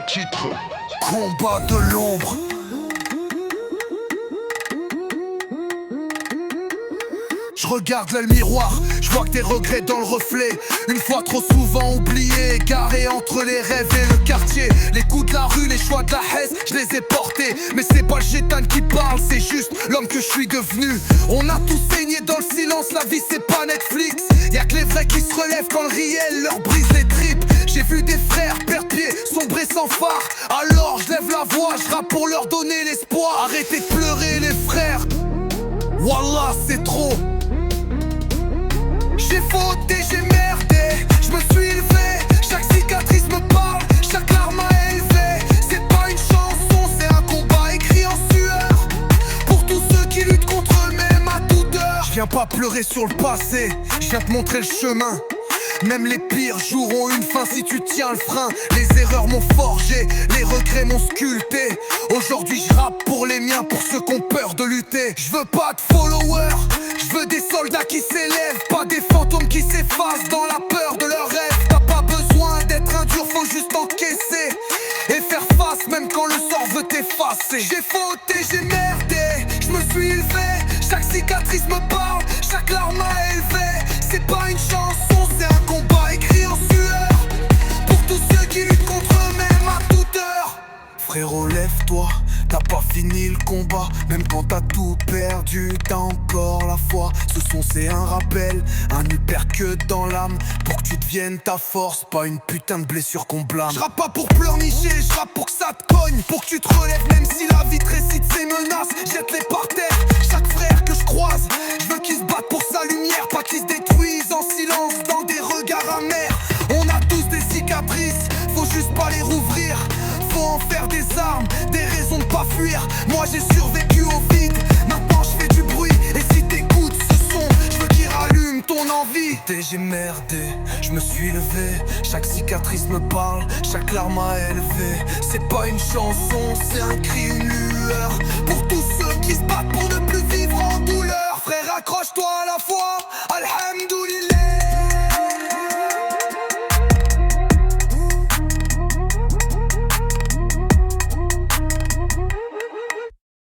titre. Combat de l'ombre. Je regarde le miroir, je vois que des regrets dans le reflet. Une fois trop souvent oublié, égaré entre les rêves et le quartier. Les coups de la rue, les choix de la haisse, je les ai portés. Mais c'est pas le gétane qui parle, c'est juste l'homme que je suis devenu. On a tous saigné dans le silence, la vie c'est pas Netflix. Y'a que les vrais qui se relèvent quand le réel leur brise les tripes. J'ai vu des frères perdre pied, sombrer sans phare. Alors je lève la voix, je rappe pour leur donner l'espoir. Arrêtez de pleurer les frères, Wallah c'est trop. J'ai fauté, j'ai merdé, je me suis élevé. Chaque cicatrice me parle, chaque larme m'a élevé. C'est pas une chanson, c'est un combat écrit en sueur. Pour tous ceux qui luttent contre eux-mêmes à toute heure. Je viens pas pleurer sur le passé, je viens te montrer le chemin. Même les pires jours ont une fin si tu tiens le frein. Les erreurs m'ont forgé, les regrets m'ont sculpté. Aujourd'hui je rappe pour les miens, pour ceux qui ont peur de lutter. Je veux pas de followers, je veux des soldats qui s'élèvent, pas des fantômes qui s'effacent dans la peur de leurs rêves. T'as pas besoin d'être un dur, faut juste encaisser et faire face même quand le sort veut t'effacer. J'ai fauté, j'ai merdé, je me suis élevé. Chaque cicatrice me parle, chaque larme m'a élevé. C'est pas une chanson, c'est un combat écrit en sueur. Pour tous ceux qui luttent contre eux-mêmes à toute heure. Frérot lève-toi, t'as pas fini le combat. Même quand t'as tout perdu, t'as encore la foi. Ce son c'est un rappel, un uppercut dans l'âme. Pour que tu deviennes ta force, pas une putain de blessure qu'on blâme. J'rappe pas pour pleurnicher, j'rappe pour que ça te cogne. Pour que tu te relèves même si la vie te récite ses menaces. Jette-les par terre, chaque frère que je croise. Je veux qu'ils se battent pour sa lumière, pas qu'ils se détruisent en silence dans des regards amers. On a tous des cicatrices, faut juste pas les rouvrir. Faut en faire des armes, des raisons de pas fuir. Moi j'ai survécu au vide, maintenant je fais du bruit. Et si t'écoutes ce son, je veux qu'il rallume ton envie. J'ai merdé, je me suis levé. Chaque cicatrice me parle, chaque larme m'a élevé. C'est pas une chanson, c'est un cri, une lueur. Pour tous ceux qui se battent pour ne plus vivre en douleur. Frère accroche-toi à la foi, alhamdoulilah.